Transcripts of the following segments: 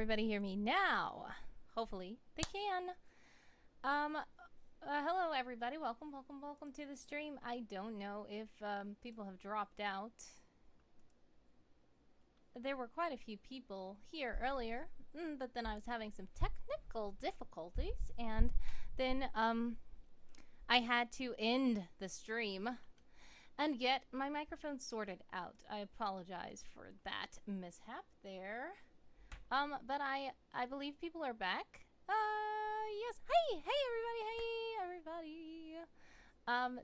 everybody hear me now? Hopefully they can. Hello everybody. Welcome to the stream. I don't know if people have dropped out. There were quite a few people here earlier, but then I was having some technical difficulties, and then I had to end the stream and get my microphone sorted out. I apologize for that mishap there. But I believe people are back. Yes. Hey everybody.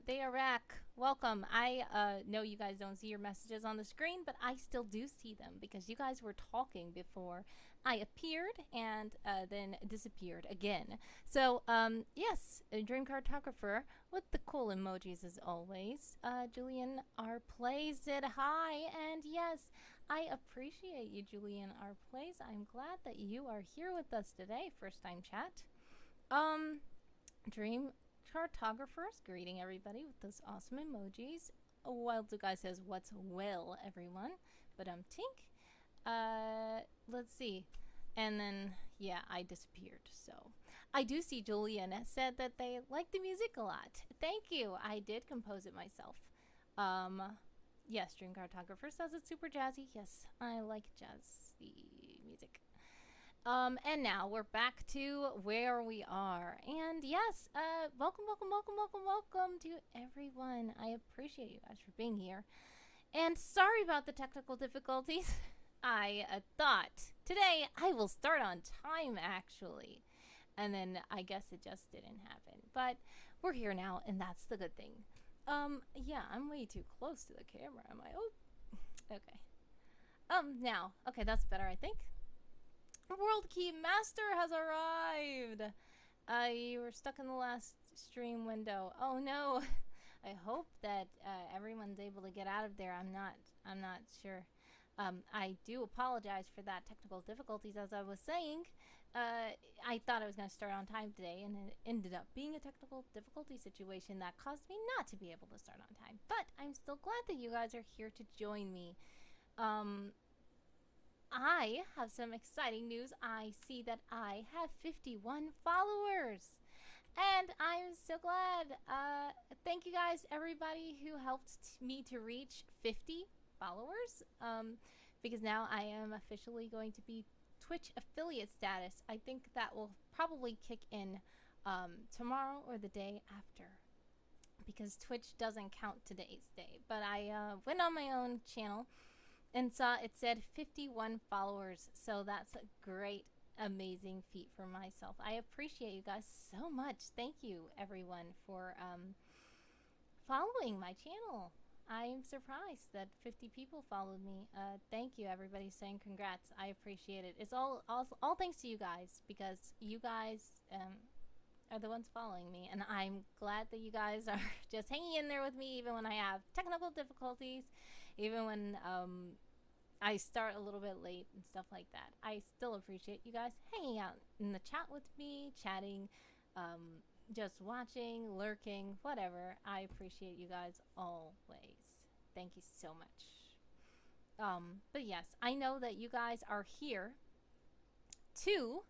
They are back. Welcome. I know you guys don't see your messages on the screen, but I still do see them because you guys were talking before I appeared and then disappeared again. So, yes, a dream cartographer with the cool emojis as always. Julian R. Plays said hi, and yes, I appreciate you, Julian R. Plays. I'm glad that you are here with us today. First time chat. Dream cartographers, greeting everybody with those awesome emojis. Wild Guy says, "What's well, everyone?" But tink. Let's see. And then, yeah, I disappeared. So, I do see Julian said that they like the music a lot. Thank you. I did compose it myself. Yes, Dream Cartographer says it's super jazzy. Yes, I like jazzy music. And now we're back to where we are. And yes, welcome to everyone. I appreciate you guys for being here. And sorry about the technical difficulties. I thought today I will start on time, actually. And then I guess it just didn't happen. But we're here now, and that's the good thing. Yeah, I'm way too close to the camera, am I? Oh, okay. Now, okay, that's better, I think. Worldkeymaster has arrived! You were stuck in the last stream window. Oh no! I hope that everyone's able to get out of there. I'm not sure. I do apologize for that technical difficulties, as I was saying. I thought I was going to start on time today, and it ended up being a technical difficulty situation that caused me not to be able to start on time. But I'm still glad that you guys are here to join me. I have some exciting news. I see that I have 51 followers. And I'm so glad. Thank you guys, everybody who helped me to reach 50 followers. Because now I am officially going to be Twitch affiliate status. I think that will probably kick in tomorrow or the day after. Because Twitch doesn't count today's day. But I went on my own channel and saw it said 51 followers. So that's a great, amazing feat for myself. I appreciate you guys so much. Thank you, everyone, for following my channel. I'm surprised that 50 people followed me. Thank you, everybody saying congrats. I appreciate it. It's all thanks to you guys, because you guys are the ones following me, and I'm glad that you guys are just hanging in there with me even when I have technical difficulties, even when I start a little bit late and stuff like that. I still appreciate you guys hanging out in the chat with me, chatting, just watching, lurking, whatever. I appreciate you guys always. Thank you so much. But yes, I know that you guys are here to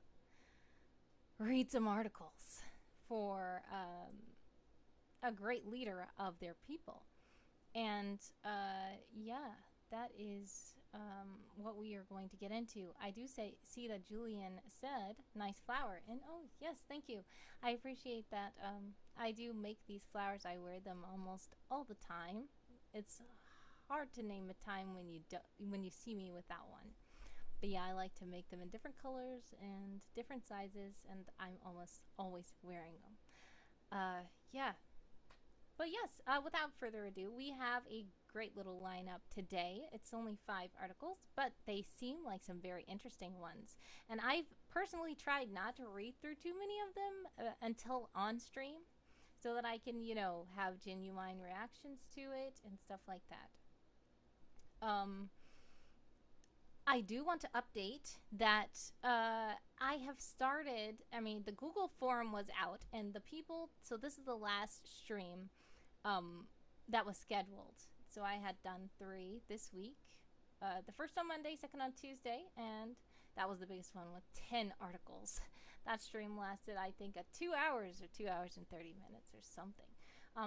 read some articles for a great leader of their people. And yeah, that is what we are going to get into. I do see that Julian said nice flower, and oh yes, thank you. I appreciate that. I do make these flowers. I wear them almost all the time. It's hard to name a time when you see me without one. But yeah, I like to make them in different colors and different sizes, and I'm almost always wearing them. Yeah. But yes, without further ado, we have a great little lineup today. It's only 5 articles, but they seem like some very interesting ones. And I've personally tried not to read through too many of them until on stream, so that I can, you know, have genuine reactions to it and stuff like that. I do want to update that I have started, I mean, the Google form was out, and the people, so this is the last stream that was scheduled. So I had done 3 this week. The first on Monday, second on Tuesday, and That was the biggest one with 10 articles. That stream lasted, I think, 2 hours or 2 hours and 30 minutes or something.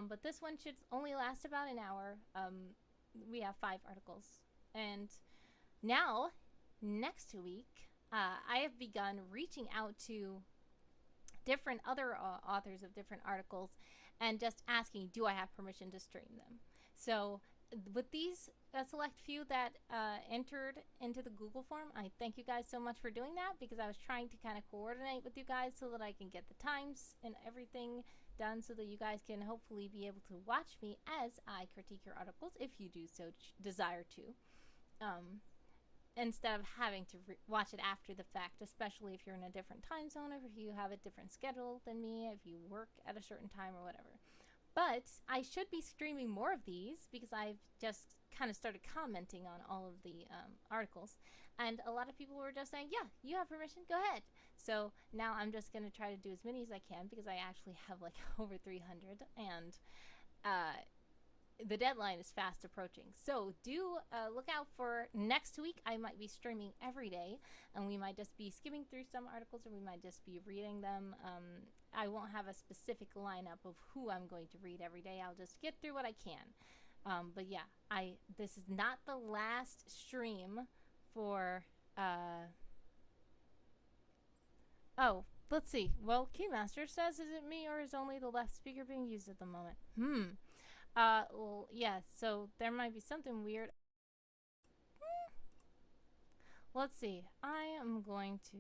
But this one should only last about an hour. We have 5 articles. And now, next week, I have begun reaching out to different other authors of different articles and just asking, do I have permission to stream them? So with these select few that entered into the Google form, I thank you guys so much for doing that, because I was trying to kind of coordinate with you guys so that I can get the times and everything done so that you guys can hopefully be able to watch me as I critique your articles, if you do so desire to, instead of having to watch it after the fact, especially if you're in a different time zone, or if you have a different schedule than me, if you work at a certain time or whatever. But I should be streaming more of these, because I've just kind of started commenting on all of the articles, and a lot of people were just saying, yeah, you have permission, go ahead. So now I'm just going to try to do as many as I can, because I actually have like over 300, and the deadline is fast approaching. So do look out for next week. I might be streaming every day, and we might just be skimming through some articles, or we might just be reading them. I won't have a specific lineup of who I'm going to read every day. I'll just get through what I can. But yeah, this is not the last stream for oh, let's see. Well, Keymaster says, is it me, or is only the left speaker being used at the moment? Well, yeah, so there might be something weird. Let's see. I am going to...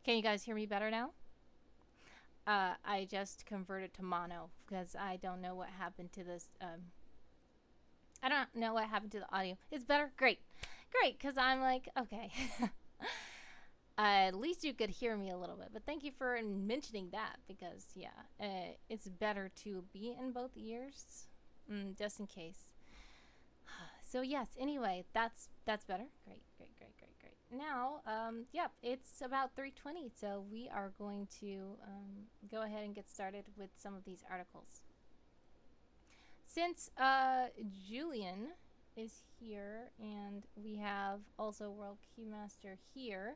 Can you guys hear me better now? I just converted to mono, because I don't know what happened to this. I don't know what happened to the audio. It's better? Great. Great, because I'm like, okay. At least you could hear me a little bit, but thank you for mentioning that, because yeah, it's better to be in both ears, just in case. So yes, anyway, that's better. Great. Now, yep, it's about 3:20, so we are going to go ahead and get started with some of these articles. Since Julian is here, and we have also Worldkeymaster here,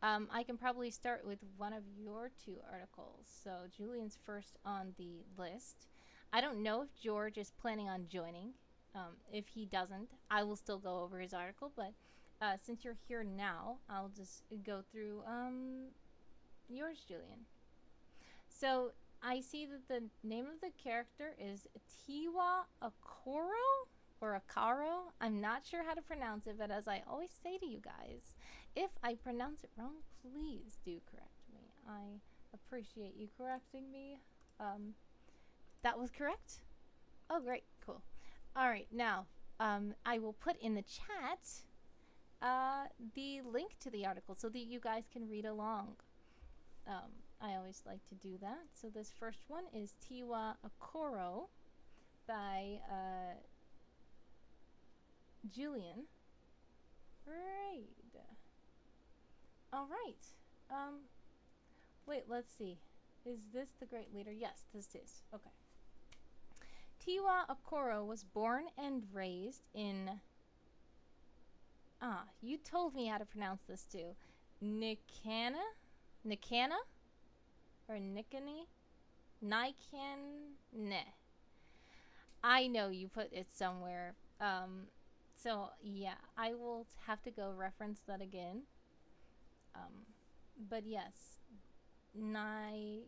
I can probably start with one of your 2 articles. So Julian's first on the list. I don't know if George is planning on joining. If he doesn't, I will still go over his article, but since you're here now, I'll just go through yours, Julian. So I see that the name of the character is Tiwa Okoro, or Okoro. I'm not sure how to pronounce it, but as I always say to you guys, if I pronounce it wrong, please do correct me. I appreciate you correcting me. That was correct? Oh, great. Cool. All right. Now, I will put in the chat the link to the article so that you guys can read along. I always like to do that. So this first one is Tiwa Okoro by Julian. Right. All right. Wait, let's see. Is this the Great Leader? Yes, this is. Okay. Tiwa Okoro was born and raised in... you told me how to pronounce this too. Nikana? Or Nikani? Nikane. I know you put it somewhere. So yeah, I will have to go reference that again. But yes, Nikane.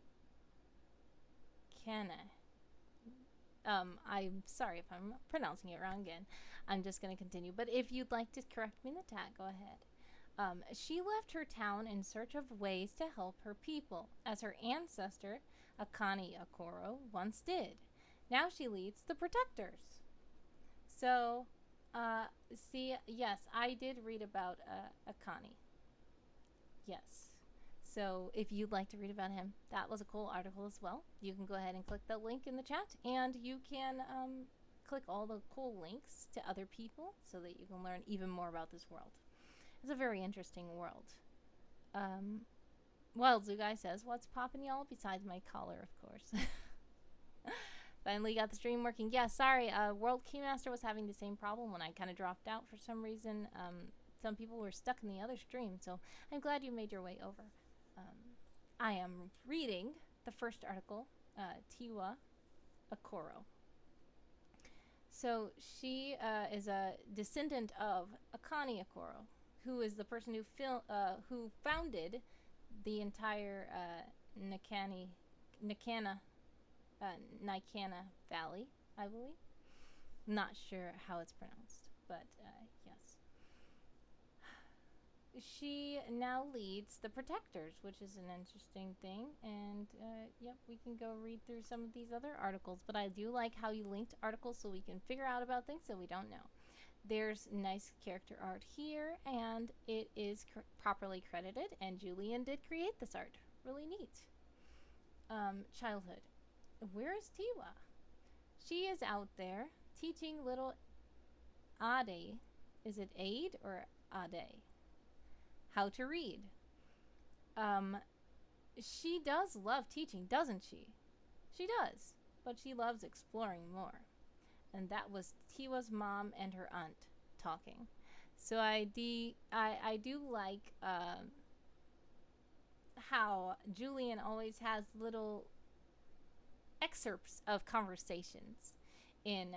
I'm sorry if I'm pronouncing it wrong again. I'm just going to continue. But if you'd like to correct me in the chat, go ahead. She left her town in search of ways to help her people, as her ancestor, Akani Okoro, once did. Now she leads the Protectors. So, see, yes, I did read about Akani. Yes. So if you'd like to read about him, that was a cool article as well. You can go ahead and click the link in the chat, and you can click all the cool links to other people so that you can learn even more about this world. It's a very interesting world. Wild Zoo Guy says, what's poppin' y'all? Besides my collar, of course. Finally got the stream working. Yeah, sorry. Worldkeymaster was having the same problem when I kind of dropped out for some reason. Some people were stuck in the other stream, so I'm glad you made your way over. I am reading the first article, Tiwa, Okoro. So she is a descendant of Akani Okoro, who is the person who founded the entire Nikana Valley, I believe. Not sure how it's pronounced, but yes. She now leads the Protectors, which is an interesting thing. And yep, we can go read through some of these other articles. But I do like how you linked articles so we can figure out about things that we don't know. There's nice character art here, and it is properly credited. And Julian did create this art. Really neat. Childhood. Where is Tiwa? She is out there teaching little Ade. Is it Ade or Ade? How to read. She does love teaching, doesn't she? She does, but she loves exploring more. And that was Tiwa's mom and her aunt talking. So I do like how Julian always has little excerpts of conversations in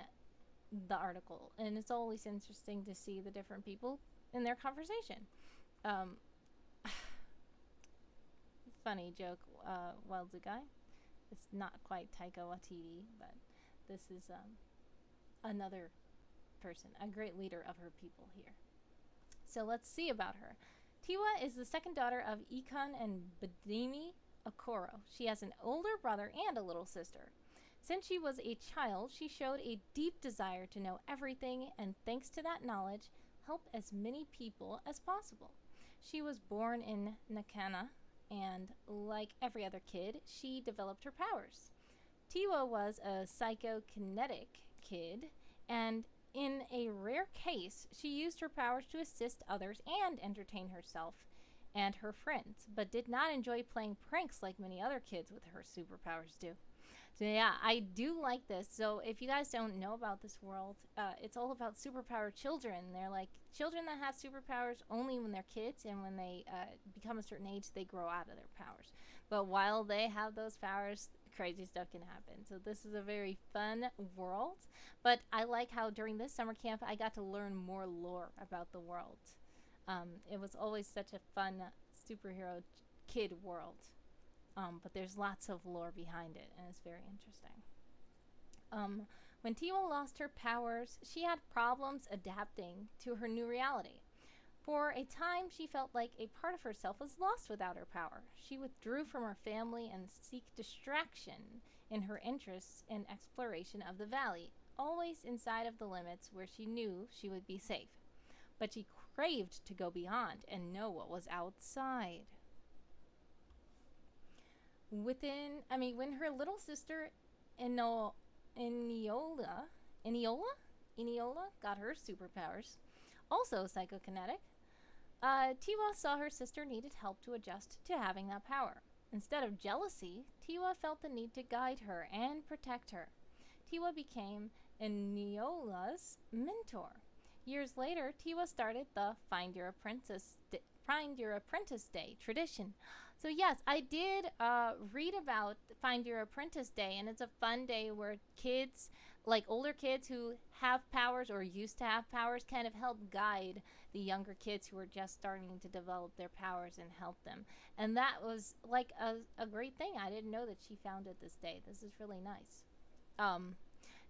the article, and it's always interesting to see the different people in their conversation. Funny joke, Guy. It's not quite Taika Waititi, but this is another person, a great leader of her people here. So let's see about her. Tiwa is the second daughter of Ikon and Badimi Okoro. She has an older brother and a little sister. Since she was a child, she showed a deep desire to know everything, and thanks to that knowledge, help as many people as possible. She was born in Nakana, and like every other kid, she developed her powers. Tiwa was a psychokinetic kid, and in a rare case, she used her powers to assist others and entertain herself and her friends, but did not enjoy playing pranks like many other kids with her superpowers do. So yeah, I do like this. So if you guys don't know about this world, it's all about superpowered children. They're like children that have superpowers only when they're kids, and when they become a certain age, they grow out of their powers. But while they have those powers, crazy stuff can happen. So this is a very fun world. But I like how during this summer camp, I got to learn more lore about the world. It was always such a fun superhero kid world. But there's lots of lore behind it, and it's very interesting. When Tiwa lost her powers, she had problems adapting to her new reality. For a time, she felt like a part of herself was lost without her power. She withdrew from her family and sought distraction in her interests in exploration of the valley, always inside of the limits where she knew she would be safe. But she craved to go beyond and know what was outside. When her little sister Eniola got her superpowers, also psychokinetic, Tiwa saw her sister needed help to adjust to having that power. Instead of jealousy, Tiwa felt the need to guide her and protect her. Tiwa became Eniola's mentor. Years later, Tiwa started the Find Your Apprentice Day tradition. So yes, I did read about Find Your Apprentice Day, and it's a fun day where kids, like older kids who have powers or used to have powers, kind of help guide the younger kids who are just starting to develop their powers and help them. And that was like a great thing. I didn't know that she founded this day. This is really nice.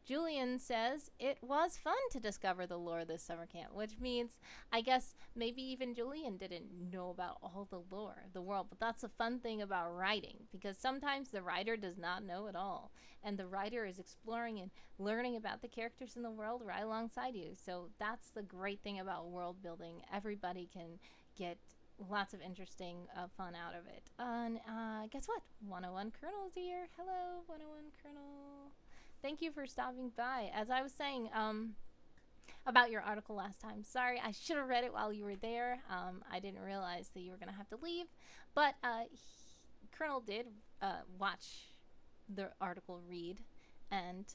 Julian says, it was fun to discover the lore this summer camp, which means, I guess, maybe even Julian didn't know about all the lore of the world. But that's the fun thing about writing, because sometimes the writer does not know it all. And the writer is exploring and learning about the characters in the world right alongside you. So that's the great thing about world building. Everybody can get lots of interesting fun out of it. And guess what? 101 Colonel's here. Hello, 101 Colonel. Thank you for stopping by. As I was saying about your article last time, sorry, I should have read it while you were there. I didn't realize that you were going to have to leave. But Colonel did watch the article read, And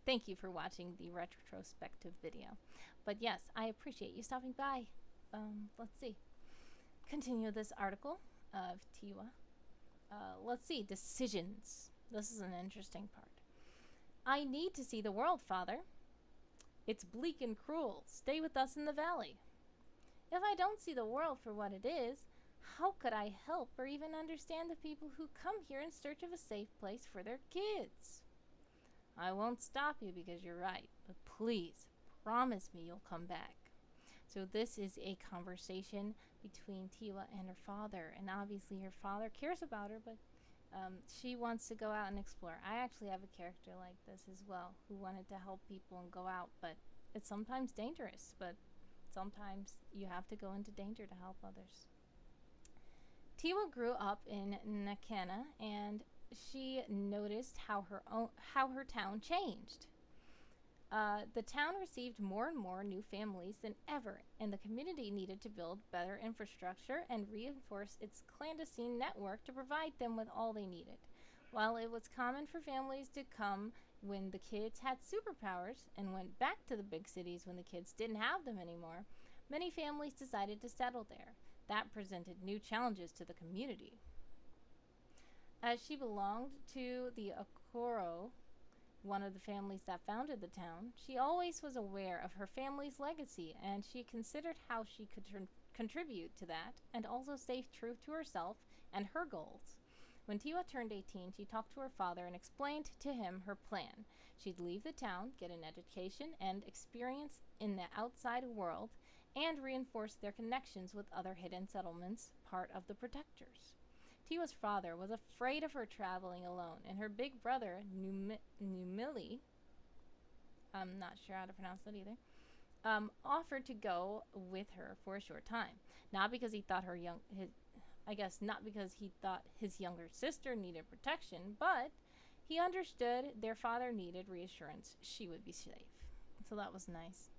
thank you for watching the retrospective video. But yes, I appreciate you stopping by. Let's see. Continue this article of Tiwa. Let's see. Decisions. This is an interesting part. I need to see the world, Father. It's bleak and cruel. Stay with us in the valley. If I don't see the world for what it is, how could I help or even understand the people who come here in search of a safe place for their kids? I won't stop you because you're right, but please, promise me you'll come back. So this is a conversation between Tiwa and her father, and obviously her father cares about her, but she wants to go out and explore. I actually have a character like this as well, who wanted to help people and go out, but it's sometimes dangerous, but sometimes you have to go into danger to help others. Tiwa grew up in Nekana, and she noticed how her town changed. The town received more and more new families than ever, and the community needed to build better infrastructure and reinforce its clandestine network to provide them with all they needed. While it was common for families to come when the kids had superpowers and went back to the big cities when the kids didn't have them anymore, many families decided to settle there. That presented new challenges to the community. As she belonged to the Okoro, one of the families that founded the town, she always was aware of her family's legacy, and she considered how she could contribute to that and also stay true to herself and her goals. When Tiwa turned 18, she talked to her father and explained to him her plan. She'd leave the town, get an education and experience in the outside world, and reinforce their connections with other hidden settlements, part of the protectors. Tiwa's father was afraid of her traveling alone, and her big brother, Nemiisae, I'm not sure how to pronounce that either, offered to go with her for a short time. Not because he thought not because he thought his younger sister needed protection, but he understood their father needed reassurance she would be safe. So that was nice.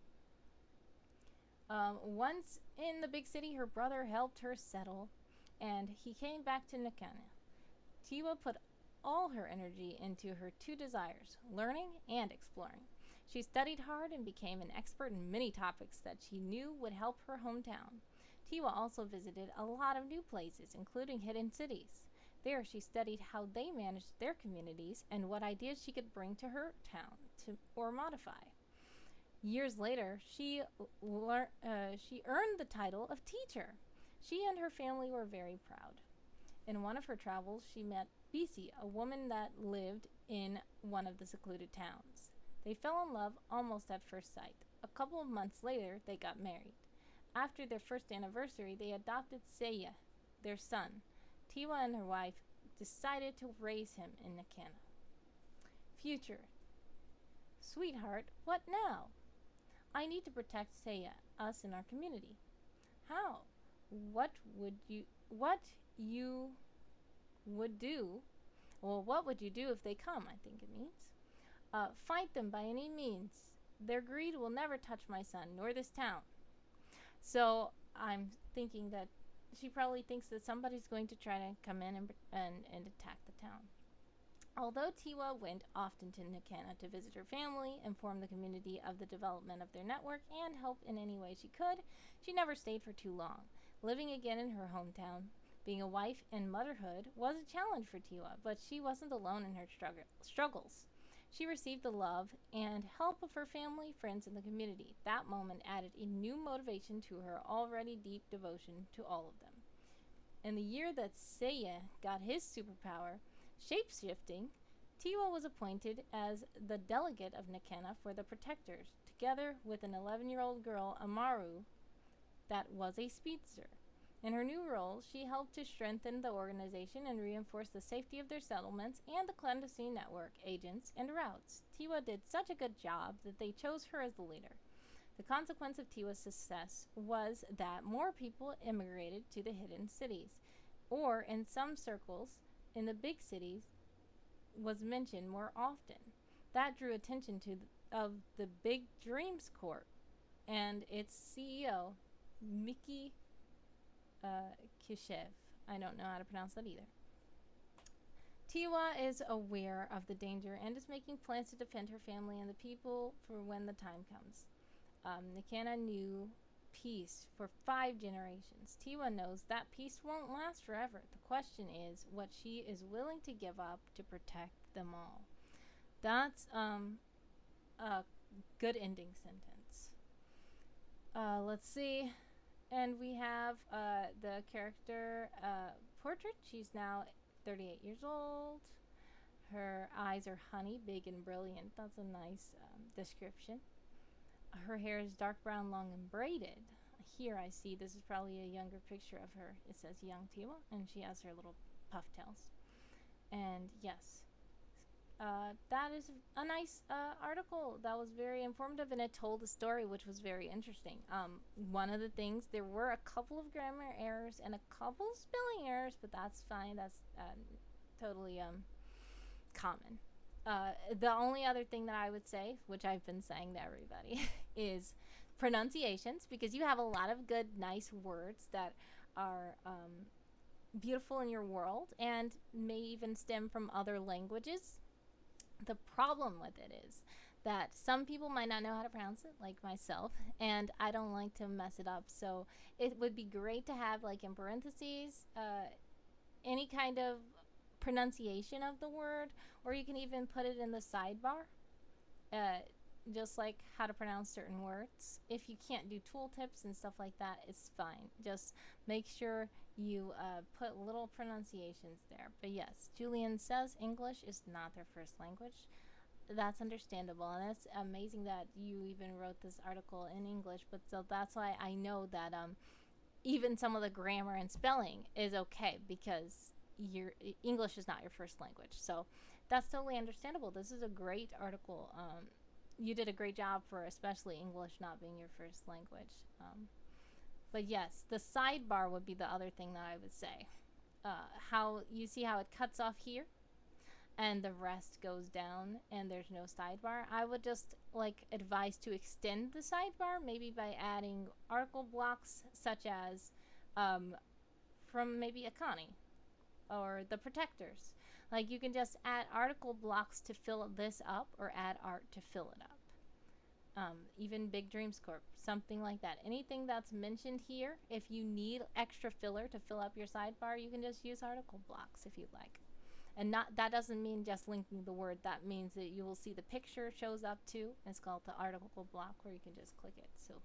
Once in the big city, her brother helped her settle, and he came back to Nekana. Tiwa put all her energy into her two desires, learning and exploring. She studied hard and became an expert in many topics that she knew would help her hometown. Tiwa also visited a lot of new places, including hidden cities. There, she studied how they managed their communities and what ideas she could bring to her town or modify. Years later, she earned the title of teacher. She and her family were very proud. In one of her travels, she met Nemiisae, a woman that lived in one of the secluded towns. They fell in love almost at first sight. A couple of months later, they got married. After their first anniversary, they adopted Seiya, their son. Tiwa and her wife decided to raise him in Nekana. Future. Sweetheart, what now? I need to protect Seiya, us and our community. How? What would you do? Well, what would you do if they come, I think it means. Fight them by any means. Their greed will never touch my son, nor this town. So I'm thinking that she probably thinks that somebody's going to try to come in and attack the town. Although Tiwa went often to Nekana to visit her family, inform the community of the development of their network, and help in any way she could, she never stayed for too long. Living again in her hometown, being a wife and motherhood was a challenge for Tiwa, but she wasn't alone in her struggles. She received the love and help of her family, friends, and the community. That moment added a new motivation to her already deep devotion to all of them. In the year that Seiya got his superpower, shape-shifting, Tiwa was appointed as the delegate of Nekana for the Protectors, together with an 11-year-old girl, Amaru, that was a speedster. In her new role, she helped to strengthen the organization and reinforce the safety of their settlements and the clandestine network, agents, and routes. Tiwa did such a good job that they chose her as the leader. The consequence of Tiwa's success was that more people immigrated to the hidden cities, or in some circles, in the big cities, was mentioned more often. That drew attention of the Big Dreams Corp and its CEO, Mickey Kishev. I don't know how to pronounce that either. Tiwa is aware of the danger and is making plans to defend her family and the people for when the time comes. Nikana knew peace for 5 generations. Tiwa knows that peace won't last forever. The question is what she is willing to give up to protect them all. That's a good ending sentence. Let's see. And we have the character portrait. She's now 38 years old. Her eyes are honey, big and brilliant. That's a nice description. Her hair is dark brown, long and braided. Here I see, this is probably a younger picture of her. It says young Tiwa, and she has her little puff tails. And yes, that is a nice article that was very informative, and it told a story which was very interesting. One of the things, there were a couple of grammar errors and a couple spelling errors, but that's fine. That's totally common. The only other thing that I would say, which I've been saying to everybody, is pronunciations, because you have a lot of good, nice words that are beautiful in your world and may even stem from other languages. The problem with it is that some people might not know how to pronounce it, like myself, and I don't like to mess it up. So it would be great to have, like, in parentheses, any kind of pronunciation of the word, or you can even put it in the sidebar, just like how to pronounce certain words. If you can't do tooltips and stuff like that, it's fine. Just make sure you put little pronunciations there. But yes, Julian says English is not their first language. That's understandable, and it's amazing that you even wrote this article in English. But so that's why I know that even some of the grammar and spelling is okay, because your English is not your first language. So that's totally understandable. This is a great article. You did a great job for especially English not being your first language. But yes, the sidebar would be the other thing that I would say. How you see how it cuts off here and the rest goes down and there's no sidebar. I would just like advise to extend the sidebar, maybe by adding article blocks such as from maybe Akani or the Protectors. Like, you can just add article blocks to fill this up, or add art to fill it up. Even Big Dreams Corp, something like that. Anything that's mentioned here, if you need extra filler to fill up your sidebar, you can just use article blocks if you'd like. And that doesn't mean just linking the word. That means that you will see the picture shows up too. It's called the article block, where you can just click it. So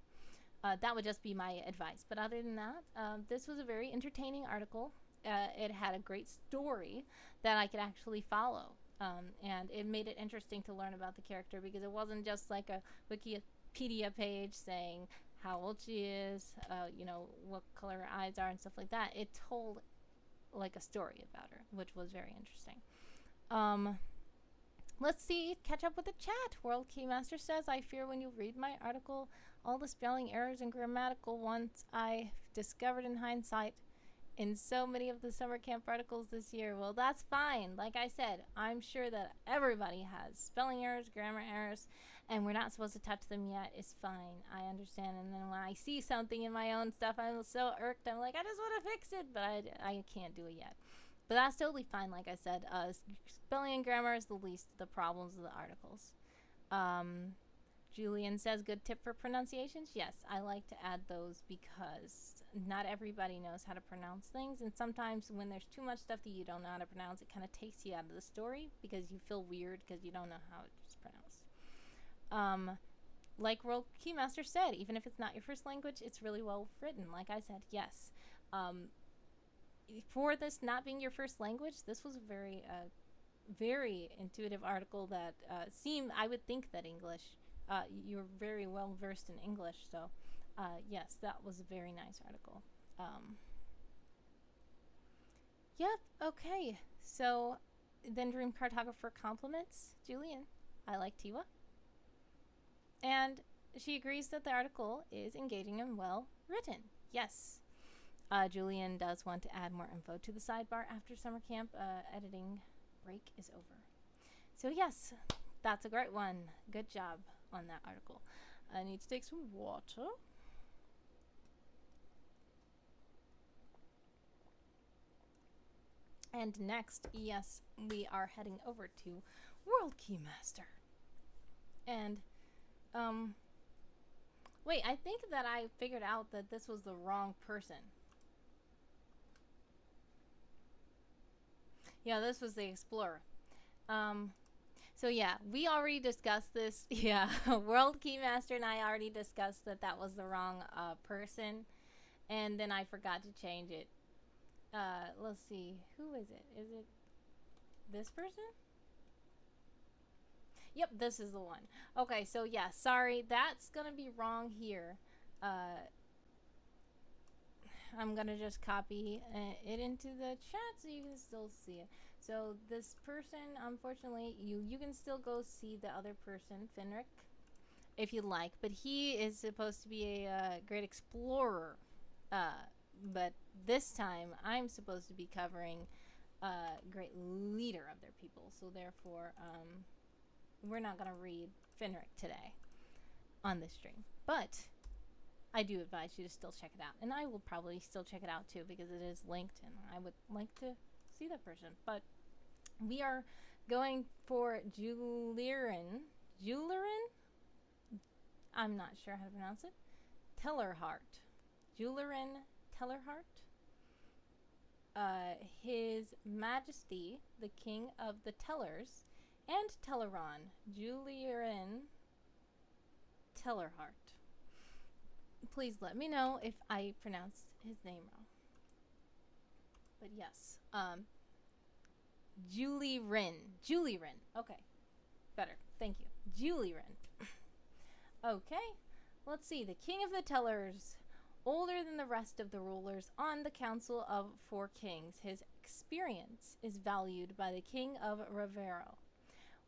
that would just be my advice. But other than that, this was a very entertaining article. It had a great story that I could actually follow. And it made it interesting to learn about the character, because it wasn't just like a Wikipedia page saying how old she is, you know, what color her eyes are and stuff like that. It told like a story about her, which was very interesting. Let's see, catch up with the chat. Worldkeymaster says, I fear when you read my article, all the spelling errors and grammatical ones I discovered in hindsight in so many of the summer camp articles this year. Well, that's fine. Like I said, I'm sure that everybody has spelling errors, grammar errors, and we're not supposed to touch them yet. It's fine. I understand. And then when I see something in my own stuff, I'm so irked. I'm like, I just want to fix it, but I can't do it yet. But that's totally fine. Like I said, spelling and grammar is the least of the problems of the articles. Julian says, good tip for pronunciations. Yes, I like to add those because not everybody knows how to pronounce things. And sometimes when there's too much stuff that you don't know how to pronounce, it kind of takes you out of the story because you feel weird because you don't know how it's pronounced. Like Worldkeymaster said, even if it's not your first language, it's really well written. Like I said, yes. For this not being your first language, this was a very, very intuitive article that seemed, I would think that English, you're very well versed in English, so yes, that was a very nice article. Yep, okay, so then Dream Cartographer compliments Julian. I like Tiwa. And she agrees that the article is engaging and well written. Yes. Julian does want to add more info to the sidebar after summer camp editing break is over. So yes, that's a great one. Good job on that article. I need to take some water. And next, yes, we are heading over to Worldkeymaster. And, wait, I think that I figured out that this was the wrong person. Yeah, this was the explorer. So yeah, we already discussed this. Yeah, Worldkeymaster and I already discussed that that was the wrong person. And then I forgot to change it. Let's see. Who is it? Is it this person? Yep, this is the one. Okay, so yeah, sorry. That's going to be wrong here. I'm going to just copy it into the chat so you can still see it. So this person, unfortunately, you can still go see the other person, Fenrik, if you like. But he is supposed to be a great explorer. But this time, I'm supposed to be covering great leader of their people. So therefore, we're not going to read Fenrik today on this stream. But I do advise you to still check it out. And I will probably still check it out too because it is linked and I would like to see that person. But we are going for Julian. I'm not sure how to pronounce it. Tellerhart. Julian Tellerhart. His Majesty, the King of the Tellers, and Telleron, Julian Tellerhart. Please let me know if I pronounced his name wrong. But yes, Julian. Okay, better. Thank you, Julian. Okay, let's see. The King of the Tellers, older than the rest of the rulers on the Council of Four Kings, his experience is valued by the King of Rivero.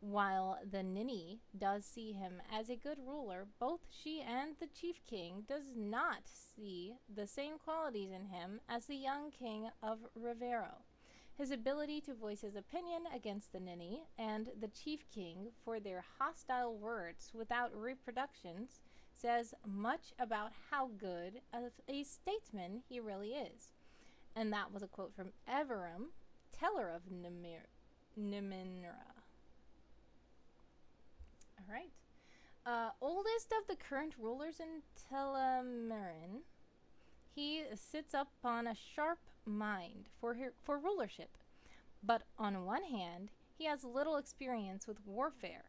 While the Nini does see him as a good ruler, both she and the Chief King does not see the same qualities in him as the young King of Rivero. His ability to voice his opinion against the Nini and the Chief King for their hostile words without reproductions says much about how good of a statesman he really is. And that was a quote from Everum, Teller of Nemiisae. Alright. Oldest of the current rulers in Telemarin, he sits up on a sharp mind for rulership. But on one hand, he has little experience with warfare.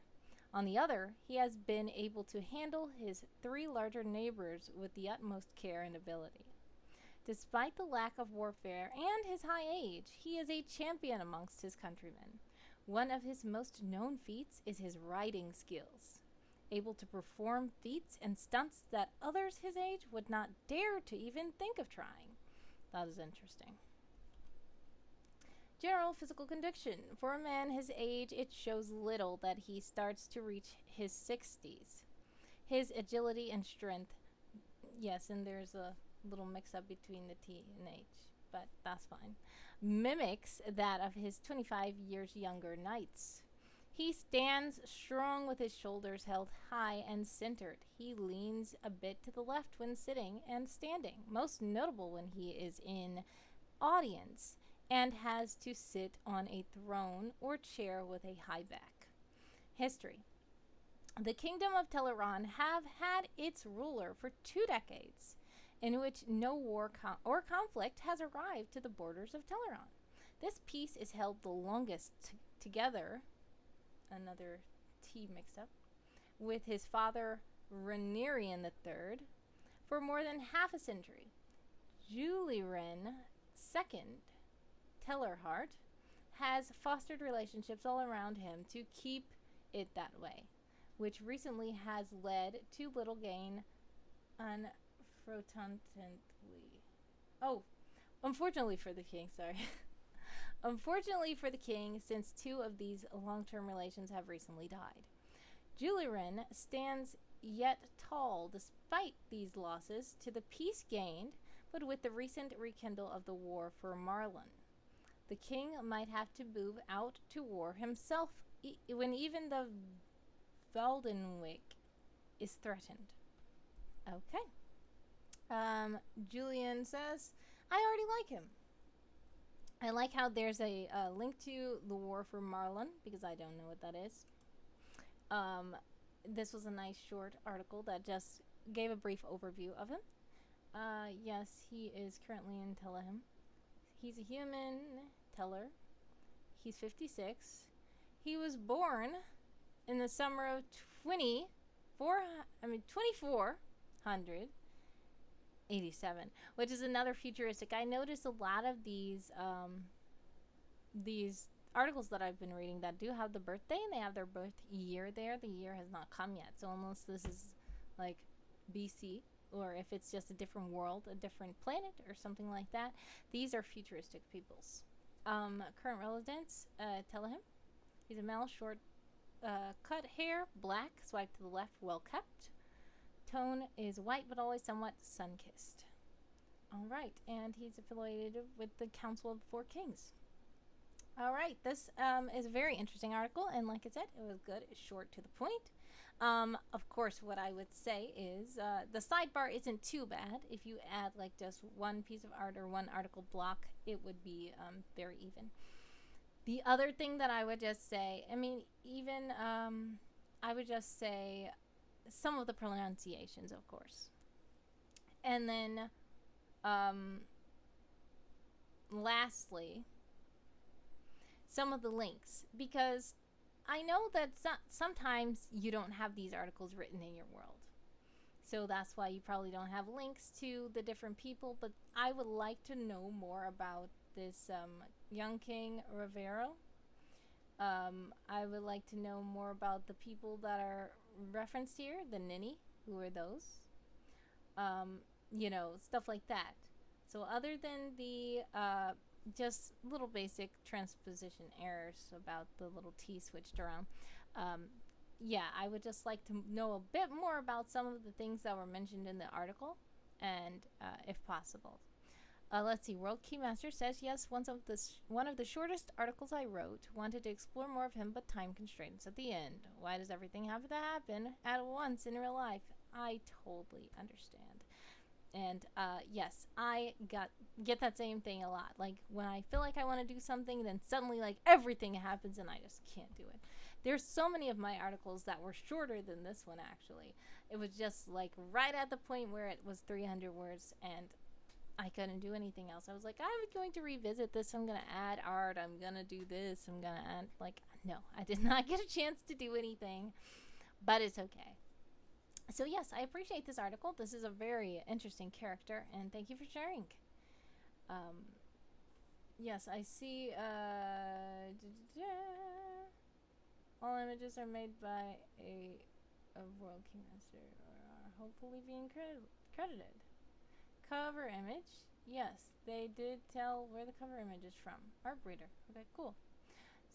On the other, he has been able to handle his three larger neighbors with the utmost care and ability. Despite the lack of warfare and his high age, he is a champion amongst his countrymen. One of his most known feats is his riding skills, able to perform feats and stunts that others his age would not dare to even think of trying. That is interesting. General physical condition. For a man his age, it shows little that he starts to reach his 60s. His agility and strength, yes, and there's a little mix-up between the T and H, but that's fine, mimics that of his 25 years younger knights. He stands strong with his shoulders held high and centered. He leans a bit to the left when sitting and standing, most notable when he is in audience and has to sit on a throne or chair with a high back. History. The Kingdom of Teleron have had its ruler for 2 decades, in which no war or conflict has arrived to the borders of Teleron. This peace is held the longest together, another T mixed up, with his father Renerian III for more than half a century. Julian II Tellerhart has fostered relationships all around him to keep it that way, which recently has led to little gain unfortunately for the king, sorry. Unfortunately for the king, since 2 of these long-term relations have recently died. Julian stands yet tall despite these losses to the peace gained, but with the recent rekindle of the war for Marlon. The king might have to move out to war himself when even the Valdenwick is threatened. Okay. Julian says, I already like him. I like how there's a link to the War for Marlon, because I don't know what that is. This was a nice short article that just gave a brief overview of him. Yes, he is currently in Telehem. He's a human teller. He's 56. He was born in the summer of 2487, which is another futuristic. I noticed a lot of these articles that I've been reading that do have the birthday and they have their birth year there. The year has not come yet, so unless this is like BC, or if it's just a different world, a different planet or something like that, these are futuristic peoples. Current residence, Telehem. He's a male, short cut hair, black, swipe to the left, well kept. Tone is white but always somewhat sun-kissed. Alright, and he's affiliated with the Council of Four Kings. Alright, this is a very interesting article, and like I said, it was good. It's short to the point. Of course, what I would say is the sidebar isn't too bad. If you add like just one piece of art or one article block, it would be very even. The other thing that I would just say, I mean, even I would just say some of the pronunciations, of course. And then lastly, some of the links, because I know that sometimes you don't have these articles written in your world. So that's why you probably don't have links to the different people, but I would like to know more about this young king Rivero. I would like to know more about the people that are referenced here, the Nini, who are those? You know, stuff like that. So other than the just little basic transposition errors about the little T switched around, yeah, I would just like to know a bit more about some of the things that were mentioned in the article, and if possible. Let's see. Worldkeymaster says, yes, one of the shortest articles I wrote. Wanted to explore more of him, but time constraints at the end. Why does everything have to happen at once in real life? I totally understand. And yes, I get that same thing a lot. Like when I feel like I want to do something, then suddenly like everything happens and I just can't do it. There's so many of my articles that were shorter than this one, actually. It was just like right at the point where it was 300 words and I couldn't do anything else. I was like, I'm going to revisit this. I'm going to add art. I'm going to do this. I'm going to add, like, no, I did not get a chance to do anything, but it's okay. So yes, I appreciate this article. This is a very interesting character, and thank you for sharing. Yes, I see, all images are made by a Worldkeymaster or are hopefully being credited. Cover image, yes, they did tell where the cover image is from. Art breeder. Okay, cool.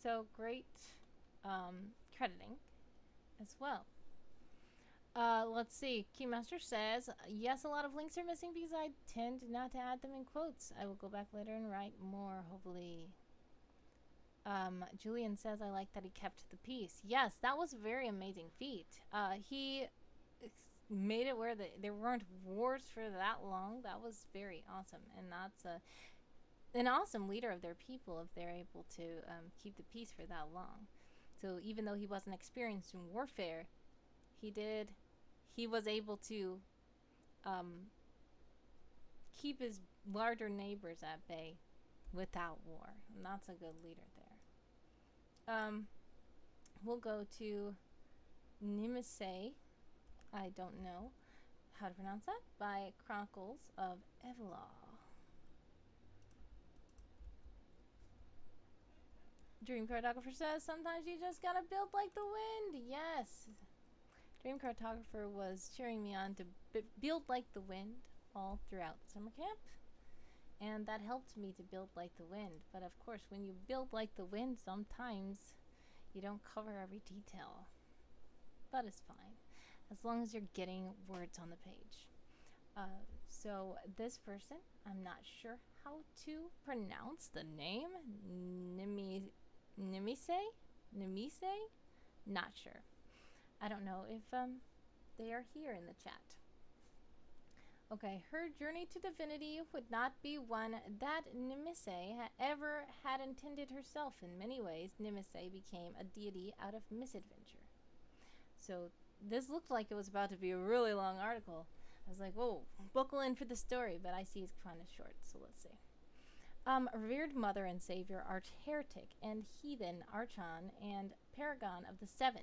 So great crediting as well. Let's see. Keymaster says, yes, a lot of links are missing because I tend not to add them in quotes. I will go back later and write more, hopefully. Julian says, I like that he kept the peace. Yes, that was a very amazing feat. He made it where there weren't wars for that long. That was very awesome. And that's an awesome leader of their people if they're able to keep the peace for that long. So even though he wasn't experienced in warfare, he was able to keep his larger neighbors at bay without war. And that's a good leader there. We'll go to Nemiisae. I don't know how to pronounce that. By Chronicles of Evalaw. Dream Cartographer says, sometimes you just gotta build like the wind. Yes. Dream Cartographer was cheering me on to build like the wind all throughout summer camp. And that helped me to build like the wind. But of course, when you build like the wind, sometimes you don't cover every detail. But it's fine, as long as you're getting words on the page. So this person, I'm not sure how to pronounce the name. Nemiisae? Not sure. I don't know if they are here in the chat. Okay, her journey to divinity would not be one that Nemiisae ever had intended herself. In many ways, Nemiisae became a deity out of misadventure. So this looked like it was about to be a really long article. I was like, whoa, buckle in for the story, but I see it's kind of short, so let's see. Revered mother and savior, arch heretic and heathen archon and paragon of the seven.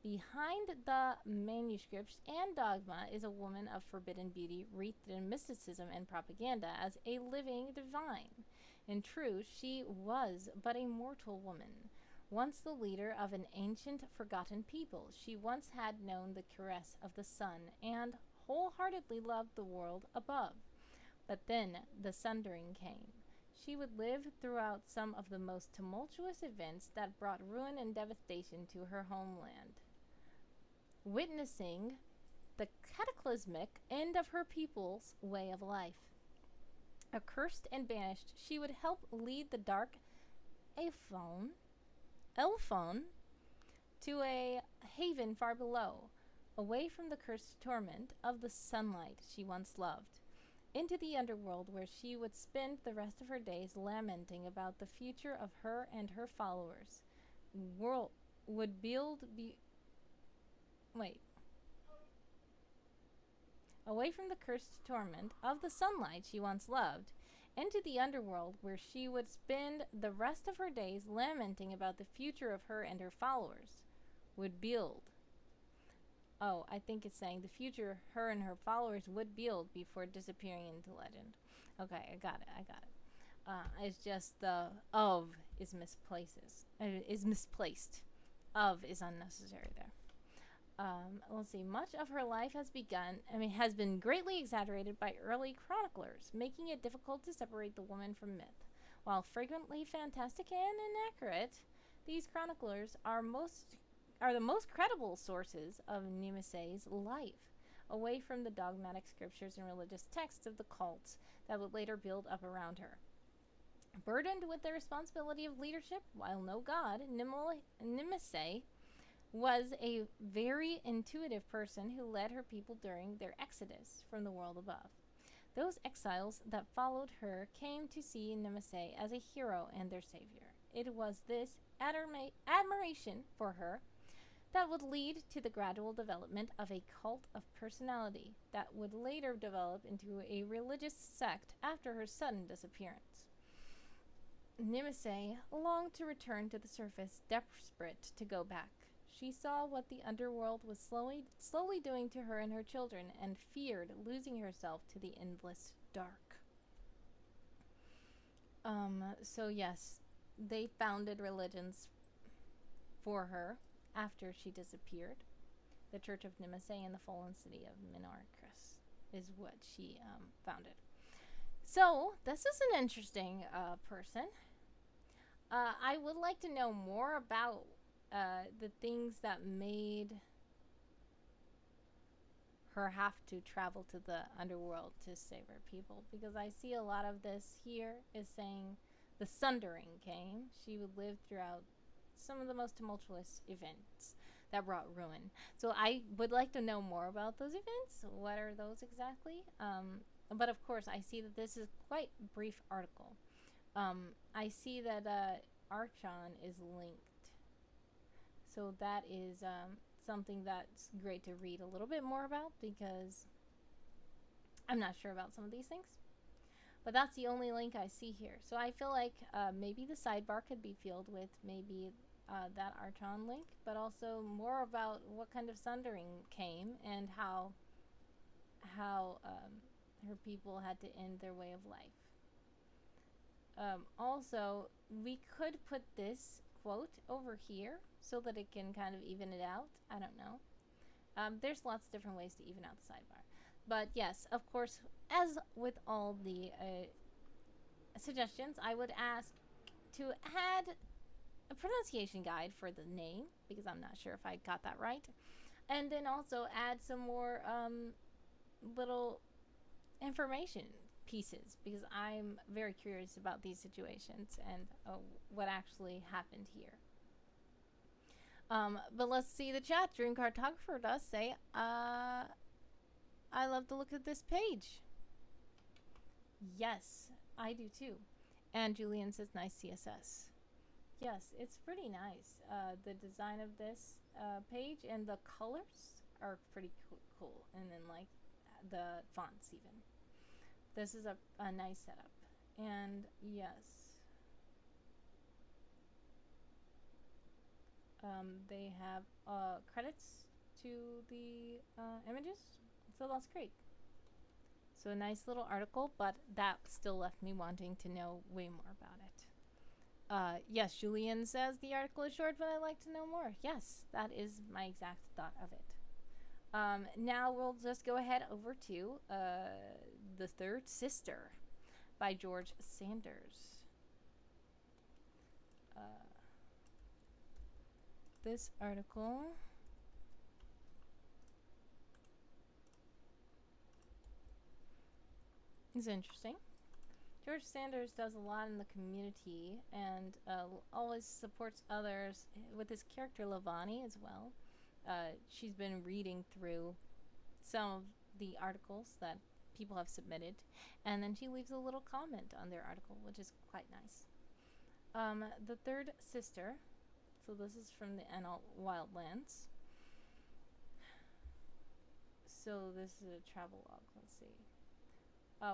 Behind the manuscripts and dogma is a woman of forbidden beauty, wreathed in mysticism and propaganda as a living divine. In truth, she was but a mortal woman, once the leader of an ancient, forgotten people. She once had known the caress of the sun and wholeheartedly loved the world above. But then the sundering came. She would live throughout some of the most tumultuous events that brought ruin and devastation to her homeland, witnessing the cataclysmic end of her people's way of life. Accursed and banished, she would help lead the dark Elfon to a haven far below, away from the cursed torment of the sunlight she once loved, into the underworld where she would spend the rest of her days lamenting about the future of her and her followers. World would build away from the cursed torment of the sunlight she once loved, into the underworld where she would spend the rest of her days lamenting about the future of her and her followers. Would build. Oh, I think it's saying the future her and her followers would build before disappearing into legend. Okay, I got it. It's just the of is misplaced. Of is unnecessary there. Let's see. Much of her life has been greatly exaggerated by early chroniclers, making it difficult to separate the woman from myth. While frequently fantastic and inaccurate, these chroniclers are the most credible sources of Nemiisae's life, away from the dogmatic scriptures and religious texts of the cults that would later build up around her. Burdened with the responsibility of leadership, while no god, Nemiisae was a very intuitive person who led her people during their exodus from the world above. Those exiles that followed her came to see Nemiisae as a hero and their savior. It was this admiration for her that would lead to the gradual development of a cult of personality that would later develop into a religious sect after her sudden disappearance. Nemiisae longed to return to the surface, desperate to go back. She saw what the underworld was slowly doing to her and her children, and feared losing herself to the endless dark. So yes, they founded religions for her after she disappeared. The Church of Nemiisae in the fallen city of Minarchus is what she founded. So this is an interesting person. I would like to know more about the things that made her have to travel to the underworld to save her people, because I see a lot of this here is saying the sundering came. She would live throughout some of the most tumultuous events that brought ruin. So I would like to know more about those events. What are those exactly? But of course, I see that this is quite a brief article. I see that Archon is linked. So that is something that's great to read a little bit more about, because I'm not sure about some of these things. But that's the only link I see here. So I feel like maybe the sidebar could be filled with maybe that Archon link, but also more about what kind of sundering came and how her people had to end their way of life. Also, we could put this quote over here so that it can kind of even it out. I don't know. There's lots of different ways to even out the sidebar. But yes, of course, as with all the suggestions, I would ask to add a pronunciation guide for the name, because I'm not sure if I got that right. And then also add some more little information pieces, because I'm very curious about these situations and what actually happened here. But let's see the chat. Dream Cartographer does say, I love the look of this page. Yes, I do too. And Julian says nice CSS. Yes, it's pretty nice. The design of this page and the colors are pretty cool. And then like the fonts even. This is a nice setup. And yes, they have credits to the images, so that's great. So a nice little article, but that still left me wanting to know way more about it. Yes, Julian says the article is short, but I'd like to know more. Yes, that is my exact thought of it. Now we'll just go ahead over to The Third Sister by George Sanders. This article is interesting. George Sanders does a lot in the community and always supports others with his character Lavani as well. She's been reading through some of the articles that people have submitted, and then she leaves a little comment on their article, which is quite nice. The Third Sister. So this is from the NL Wildlands. So this is a travel log. Let's see.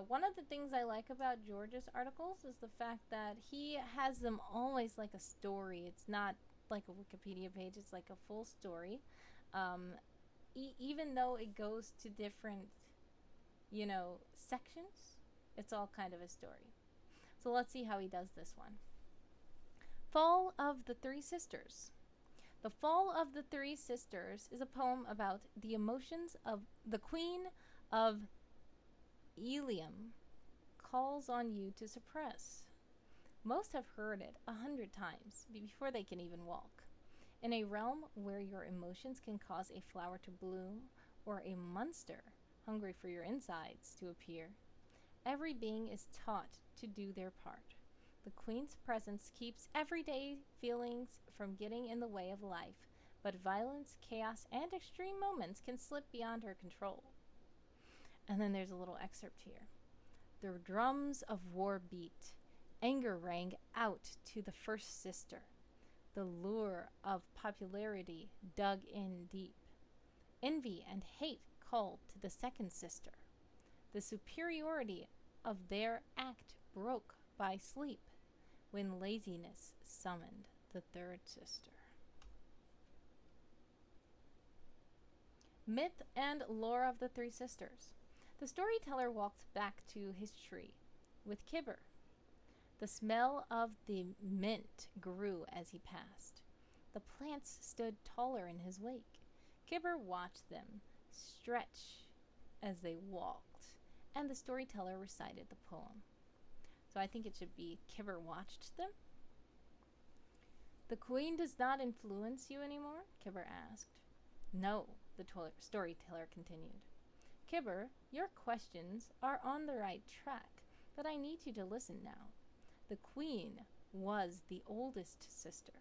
One of the things I like about George's articles is the fact that he has them always like a story. It's not like a Wikipedia page. It's like a full story. Even though it goes to different, sections, it's all kind of a story. So let's see how he does this one. Fall of the Three Sisters. The Fall of the Three Sisters is a poem about the emotions of the Queen of Ilium calls on you to suppress. Most have heard it 100 times before they can even walk. In a realm where your emotions can cause a flower to bloom or a monster hungry for your insides to appear, every being is taught to do their part. The Queen's presence keeps everyday feelings from getting in the way of life, but violence, chaos, and extreme moments can slip beyond her control. And then there's a little excerpt here. The drums of war beat. Anger rang out to the first sister. The lure of popularity dug in deep. Envy and hate called to the second sister. The superiority of their act broke by sleep when laziness summoned the third sister. Myth and lore of the three sisters. The storyteller walked back to his tree with Kibber. The smell of the mint grew as he passed. The plants stood taller in his wake. Kibber watched them stretch as they walked, and the storyteller recited the poem. So I think it should be Kibber watched them. The Queen does not influence you anymore? Kibber asked. No, the storyteller continued. Kibber, your questions are on the right track, but I need you to listen now. The Queen was the oldest sister.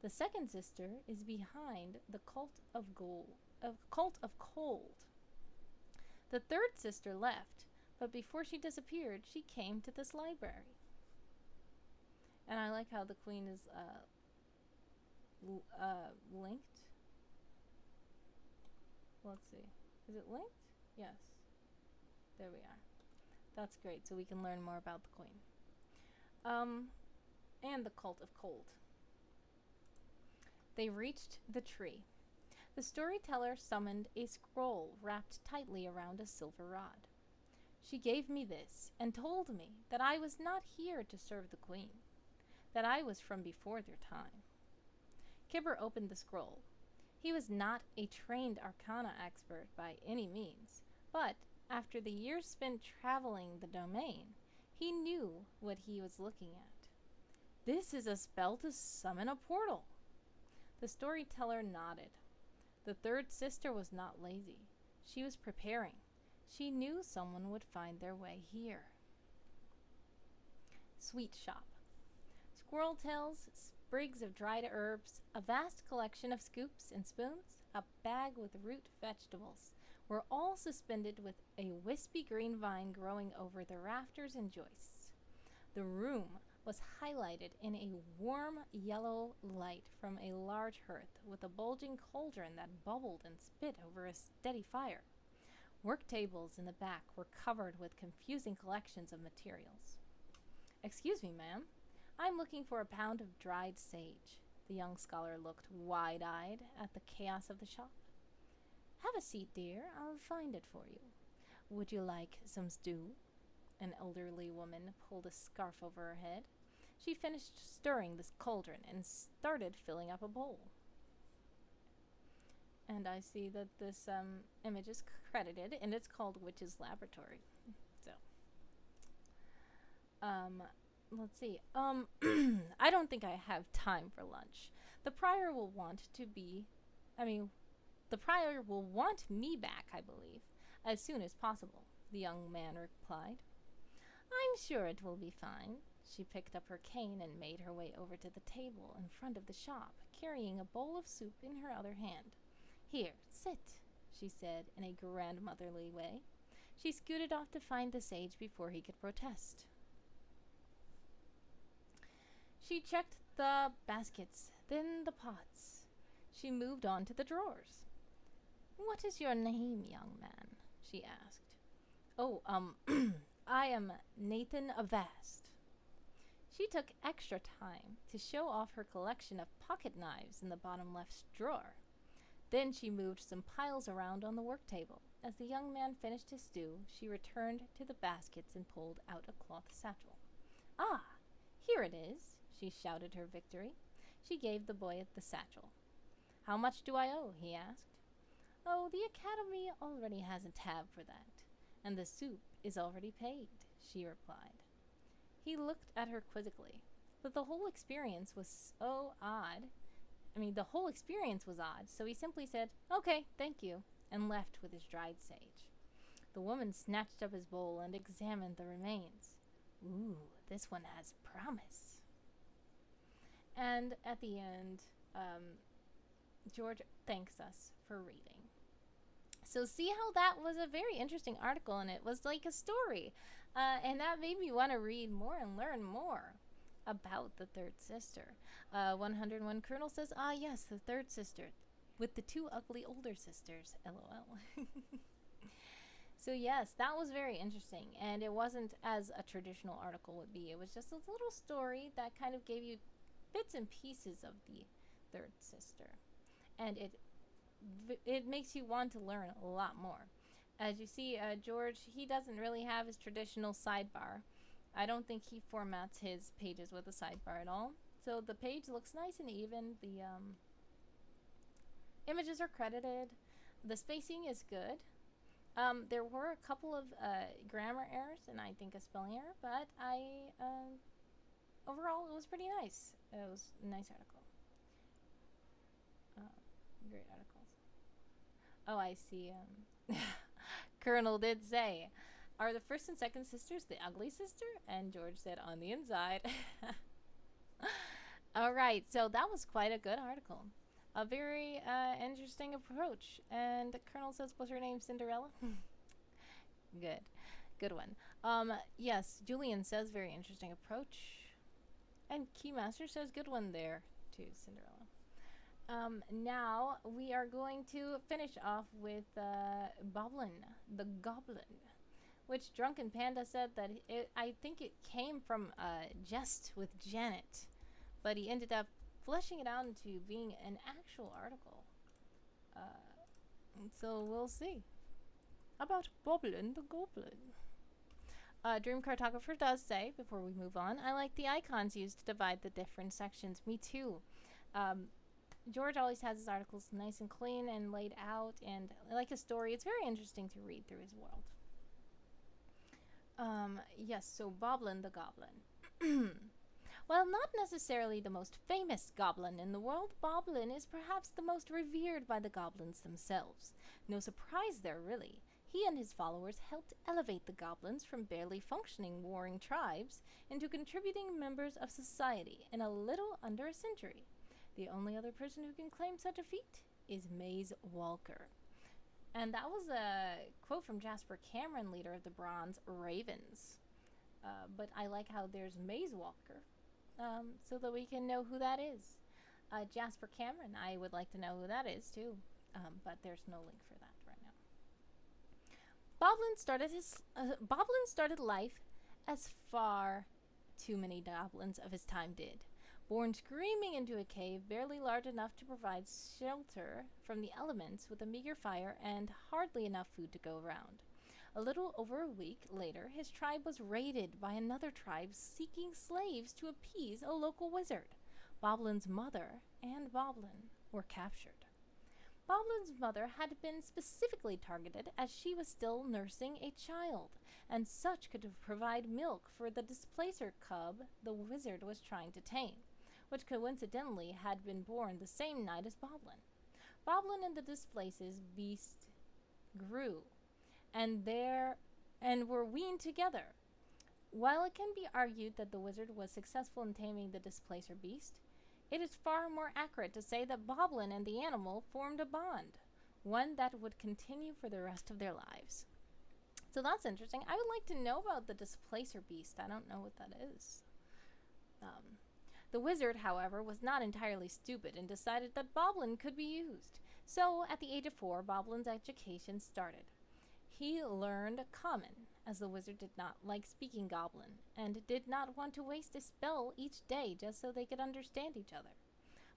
The second sister is behind the cult of cold. The third sister left, but before she disappeared, she came to this library. And I like how the Queen is linked. Let's see. Is it linked? Yes. There we are. That's great, so we can learn more about the Queen. And the cult of cold. They reached the tree. The storyteller summoned a scroll wrapped tightly around a silver rod. She gave me this and told me that I was not here to serve the Queen, that I was from before their time. Kibber opened the scroll. He was not a trained arcana expert by any means, but after the years spent traveling the domain, he knew what he was looking at. This is a spell to summon a portal. The storyteller nodded. The third sister was not lazy. She was preparing. She knew someone would find their way here. Sweet shop. Squirrel tails, sprigs of dried herbs, a vast collection of scoops and spoons, a bag with root vegetables, were all suspended with a wispy green vine growing over the rafters and joists. The room was highlighted in a warm yellow light from a large hearth with a bulging cauldron that bubbled and spit over a steady fire. Work tables in the back were covered with confusing collections of materials. "Excuse me, ma'am. I'm looking for a pound of dried sage." The young scholar looked wide-eyed at the chaos of the shop. "Have a seat, dear. I'll find it for you. Would you like some stew?" An elderly woman pulled a scarf over her head. She finished stirring this cauldron and started filling up a bowl. And I see that this image is credited, and it's called Witch's Laboratory. So, let's see. I don't think I have time for lunch. The prior will want me back, I believe, as soon as possible, the young man replied. "I'm sure it will be fine." She picked up her cane and made her way over to the table in front of the shop, carrying a bowl of soup in her other hand. "Here, sit," she said in a grandmotherly way. She scooted off to find the sage before he could protest. She checked the baskets, then the pots. She moved on to the drawers. "What is your name, young man?" she asked. "Oh, I am Nathan Avast." She took extra time to show off her collection of pocket knives in the bottom left drawer. Then she moved some piles around on the work table. As the young man finished his stew, she returned to the baskets and pulled out a cloth satchel. "Ah, here it is," she shouted her victory. She gave the boy the satchel. "How much do I owe?" he asked. "Oh, the Academy already has a tab for that, and the soup is already paid," she replied. He looked at her quizzically, but the whole experience was so odd. The whole experience was odd, so he simply said, "Okay, thank you," and left with his dried sage. The woman snatched up his bowl and examined the remains. "Ooh, this one has promise." And at the end, George thanks us for reading. So see how that was a very interesting article, and it was like a story. And that made me want to read more and learn more about the third sister. 101 Colonel says, "Ah, yes, the third sister, with the two ugly older sisters, LOL." So yes, that was very interesting, and it wasn't as a traditional article would be. It was just a little story that kind of gave you bits and pieces of the third sister, and it makes you want to learn a lot more. As you see, George, he doesn't really have his traditional sidebar. I don't think he formats his pages with a sidebar at all. So the page looks nice and even. The images are credited. The spacing is good. There were a couple of grammar errors and I think a spelling error, but overall it was pretty nice. It was a nice article. Great articles. Oh, I see. Colonel did say, "Are the first and second sisters the ugly sister?" And George said, "On the inside." All right, so that was quite a good article. A very interesting approach. And the Colonel says, "Was her name Cinderella?" Good one. Yes, Julian says very interesting approach. And Keymaster says good one there too, Cinderella. Now we are going to finish off with Boblin the Goblin, which Drunken Panda said that I think it came from a jest with Janet, but he ended up fleshing it out into being an actual article. So we'll see about Boblin the Goblin. Dream Cartographer does say, before we move on, "I like the icons used to divide the different sections." Me too. George always has his articles nice and clean and laid out, and like a story, it's very interesting to read through his world. Yes, so Boblin the Goblin. While not necessarily the most famous goblin in the world, Boblin is perhaps the most revered by the goblins themselves. No surprise there, really. He and his followers helped elevate the goblins from barely functioning warring tribes into contributing members of society in a little under a century. The only other person who can claim such a feat is Maze Walker. And that was a quote from Jasper Cameron, leader of the Bronze Ravens. But I like how there's Maze Walker, so that we can know who that is. Jasper Cameron, I would like to know who that is too, but there's no link for that right now. Boblin started life as far too many goblins of his time did. Born screaming into a cave barely large enough to provide shelter from the elements with a meager fire and hardly enough food to go around. A little over a week later, his tribe was raided by another tribe seeking slaves to appease a local wizard. Boblin's mother and Boblin were captured. Boblin's mother had been specifically targeted as she was still nursing a child, and such could provide milk for the displacer cub the wizard was trying to tame, which coincidentally had been born the same night as Boblin. Boblin and the displacer's beast grew, and were weaned together. While it can be argued that the wizard was successful in taming the displacer beast, it is far more accurate to say that Boblin and the animal formed a bond, one that would continue for the rest of their lives. So that's interesting. I would like to know about the displacer beast. I don't know what that is. The wizard, however, was not entirely stupid and decided that Boblin could be used. So, at the age of 4, Boblin's education started. He learned Common, as the wizard did not like speaking Goblin, and did not want to waste a spell each day just so they could understand each other.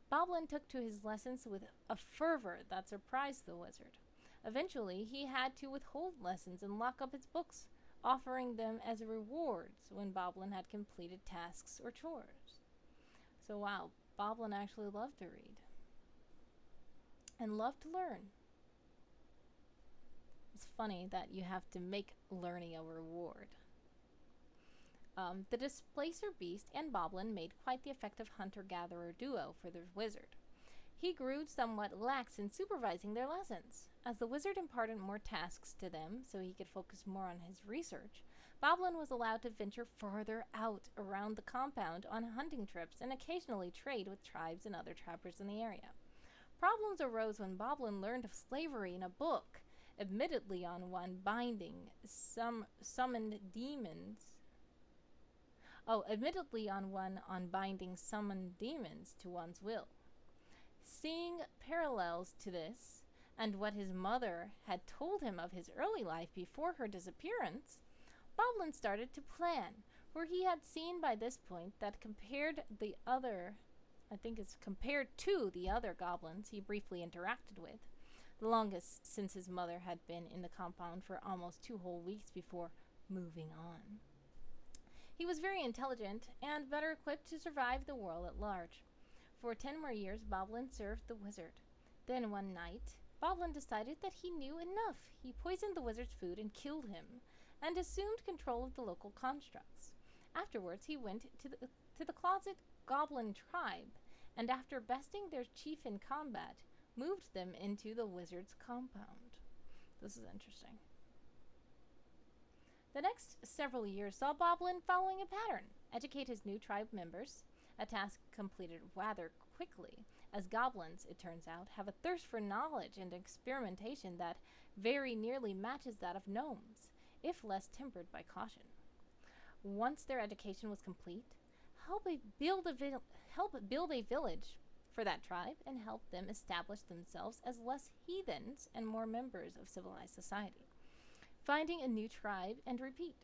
Boblin took to his lessons with a fervor that surprised the wizard. Eventually, he had to withhold lessons and lock up his books, offering them as rewards when Boblin had completed tasks or chores. So wow, Boblin actually loved to read. And loved to learn. It's funny that you have to make learning a reward. The displacer beast and Boblin made quite the effective hunter-gatherer duo for the wizard. He grew somewhat lax in supervising their lessons. As the wizard imparted more tasks to them so he could focus more on his research, Boblin was allowed to venture further out around the compound on hunting trips and occasionally trade with tribes and other trappers in the area. Problems arose when Boblin learned of slavery in a book, admittedly on one binding summoned demons to one's will. Seeing parallels to this, and what his mother had told him of his early life before her disappearance, Boblin started to plan, for he had seen by this point that compared to the other goblins he briefly interacted with, the longest since his mother had been in the compound for almost 2 whole weeks before moving on. He was very intelligent and better equipped to survive the world at large. For 10 more years, Boblin served the wizard. Then one night, Boblin decided that he knew enough. He poisoned the wizard's food and killed him, and assumed control of the local constructs. Afterwards, he went to the closet goblin tribe, and after besting their chief in combat, moved them into the wizard's compound. This is interesting. The next several years saw Boblin following a pattern: educate his new tribe members, a task completed rather quickly, as goblins, it turns out, have a thirst for knowledge and experimentation that very nearly matches that of gnomes, if less tempered by caution. Once their education was complete, help build a village for that tribe and help them establish themselves as less heathens and more members of civilized society. Finding a new tribe and repeat.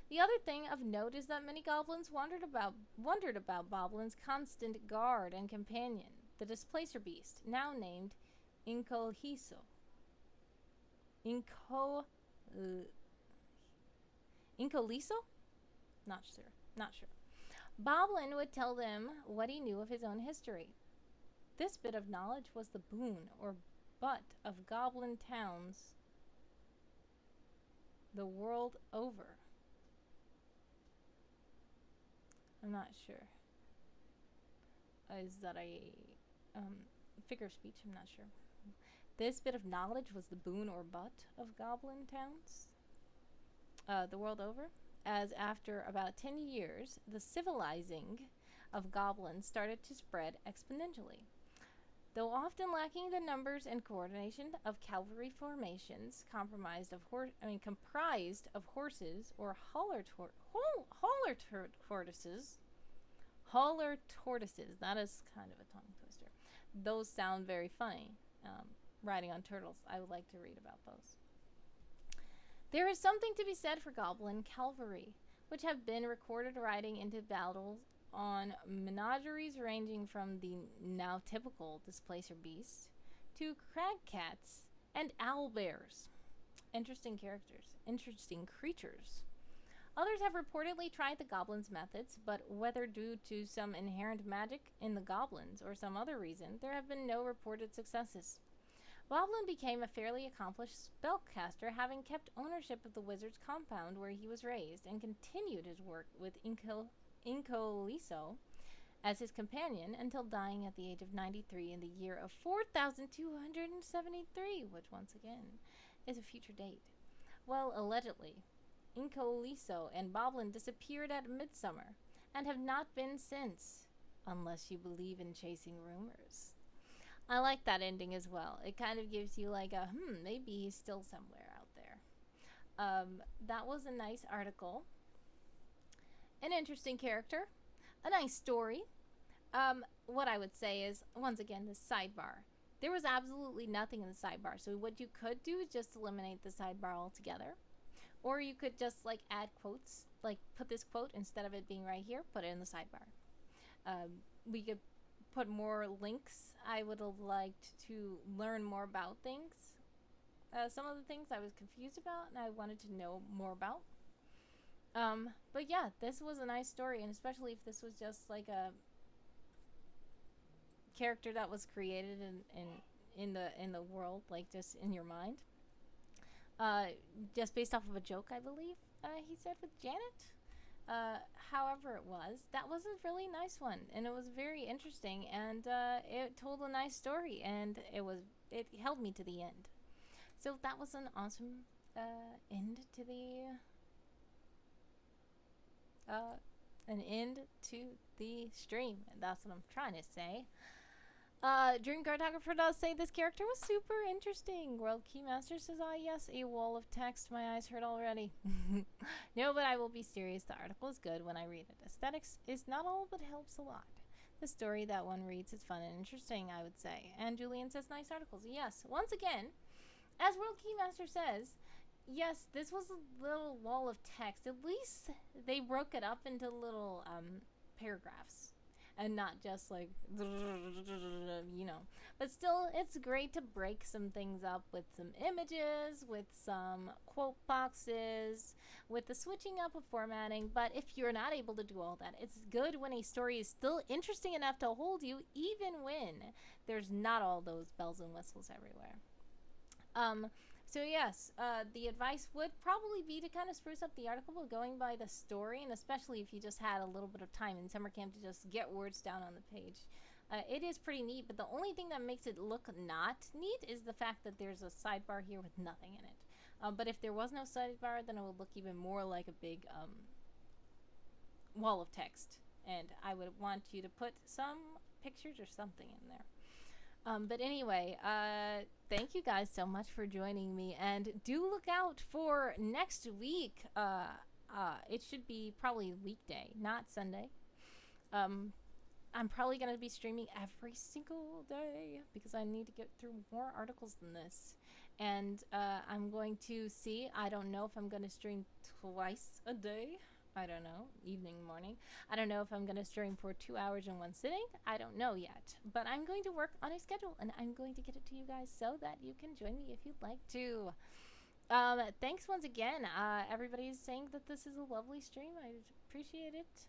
The other thing of note is that many goblins wondered about Boblin's constant guard and companion, the displacer beast, now named Inkoliso. Inkoliso? Not sure. Boblin would tell them what he knew of his own history. This bit of knowledge was the boon or butt of goblin towns the world over. I'm not sure. Is that a figure of speech? I'm not sure. This bit of knowledge was the boon or butt of goblin towns the world over, as after about 10 years, the civilizing of goblins started to spread exponentially. Though often lacking the numbers and coordination of cavalry formations comprised of horses or hauler tortoises. That is kind of a tongue twister. Those sound very funny. Riding on turtles. I would like to read about those. There is something to be said for goblin cavalry, which have been recorded riding into battles on menageries ranging from the now typical displacer beasts to crag cats and owl bears. Interesting characters, interesting creatures. Others have reportedly tried the goblins' methods, but whether due to some inherent magic in the goblins or some other reason, there have been no reported successes. Boblin became a fairly accomplished spellcaster, having kept ownership of the wizard's compound where he was raised, and continued his work with Inkoliso as his companion until dying at the age of 93 in the year of 4273, which once again is a future date. Well, allegedly, Inkoliso and Boblin disappeared at midsummer and have not been since, unless you believe in chasing rumors. I like that ending as well. It kind of gives you like a, maybe he's still somewhere out there. That was a nice article. An interesting character. A nice story. What I would say is, once again, the sidebar. There was absolutely nothing in the sidebar. So what you could do is just eliminate the sidebar altogether. Or you could just like add quotes. Like put this quote, instead of it being right here, put it in the sidebar. We could put more links. I would have liked to learn more about things. Some of the things I was confused about and I wanted to know more about. But yeah, this was a nice story, and especially if this was just like a character that was created in the world, like just in your mind. Just based off of a joke, I believe he said with Janet. However it was, that was a really nice one, and it was very interesting, and it told a nice story, and it held me to the end. So that was an awesome end to the stream, and that's what I'm trying to say. Dream Cartographer does say this character was super interesting. Worldkeymaster says, ah yes, a wall of text. My eyes hurt already. No, but I will be serious. The article is good when I read it. Aesthetics is not all, but helps a lot. The story that one reads is fun and interesting, I would say. And Julian says, nice articles. Yes, once again, as Worldkeymaster says, yes, this was a little wall of text. At least they broke it up into little paragraphs. And not just like, you know. But still, it's great to break some things up with some images, with some quote boxes, with the switching up of formatting. But if you're not able to do all that, it's good when a story is still interesting enough to hold you, even when there's not all those bells and whistles everywhere. So yes, the advice would probably be to kind of spruce up the article going by the story, and especially if you just had a little bit of time in summer camp to just get words down on the page. It is pretty neat, but the only thing that makes it look not neat is the fact that there's a sidebar here with nothing in it. But if there was no sidebar, then it would look even more like a big wall of text. And I would want you to put some pictures or something in there. But anyway, thank you guys so much for joining me, and do look out for next week. It should be probably weekday, not Sunday. I'm probably going to be streaming every single day because I need to get through more articles than this. And I'm going to see, I don't know if I'm going to stream twice a day. I don't know, evening, morning. I don't know if I'm going to stream for 2 hours in one sitting. I don't know yet. But I'm going to work on a schedule, and I'm going to get it to you guys so that you can join me if you'd like to. Thanks once again. Everybody's saying that this is a lovely stream. I appreciate it.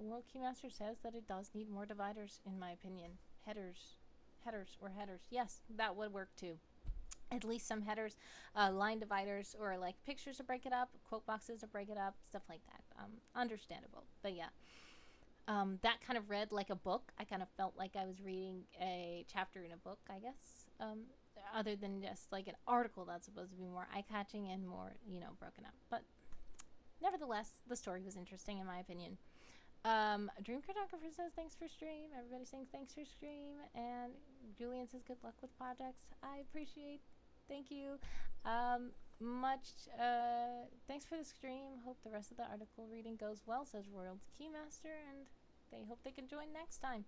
Worldkeymaster says that it does need more dividers, in my opinion. Headers. Yes, that would work too. At least some headers, line dividers, or like pictures to break it up, quote boxes to break it up, stuff like that. Understandable. But yeah, that kind of read like a book. I kind of felt like I was reading a chapter in a book, I guess. Other than just like an article that's supposed to be more eye-catching and more, you know, broken up. But nevertheless, the story was interesting in my opinion. Dream Cartographer says thanks for stream. Everybody's saying thanks for stream. And Julian says good luck with projects. I appreciate. Thank you. Thanks for the stream. Hope the rest of the article reading goes well, says Worldkeymaster, and they hope they can join next time.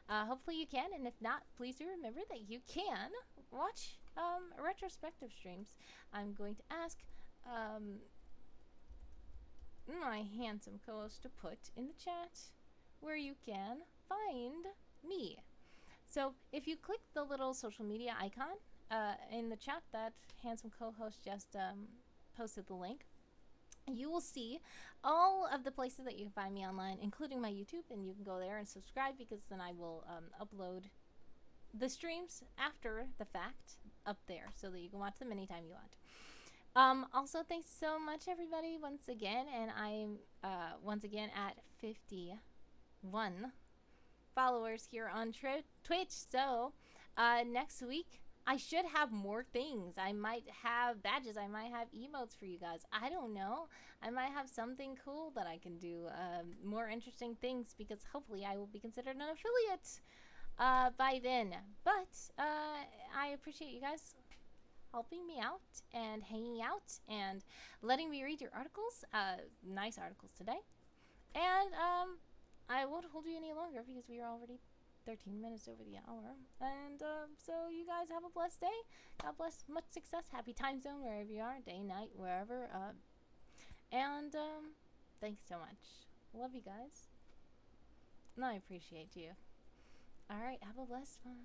Hopefully you can, and if not, please do remember that you can watch retrospective streams. I'm going to ask my handsome co-host to put in the chat where you can find me. So if you click the little social media icon in the chat, that handsome co-host just posted the link, you will see all of the places that you can find me online, including my YouTube, and you can go there and subscribe, because then I will upload the streams after the fact up there so that you can watch them anytime you want. Also, thanks so much, everybody, once again, and I'm once again at 51 followers here on Twitch. So next week I should have more things. I might have badges, I might have emotes for you guys, I don't know. I might have something cool that I can do, more interesting things, because hopefully I will be considered an affiliate by then. But I appreciate you guys helping me out and hanging out and letting me read your articles. Nice articles today. And I won't hold you any longer, because we are already 13 minutes over the hour. And so you guys have a blessed day. God bless, much success, happy time zone wherever you are, day, night, wherever. And thanks so much. Love you guys. And I appreciate you. Alright, have a blessed one.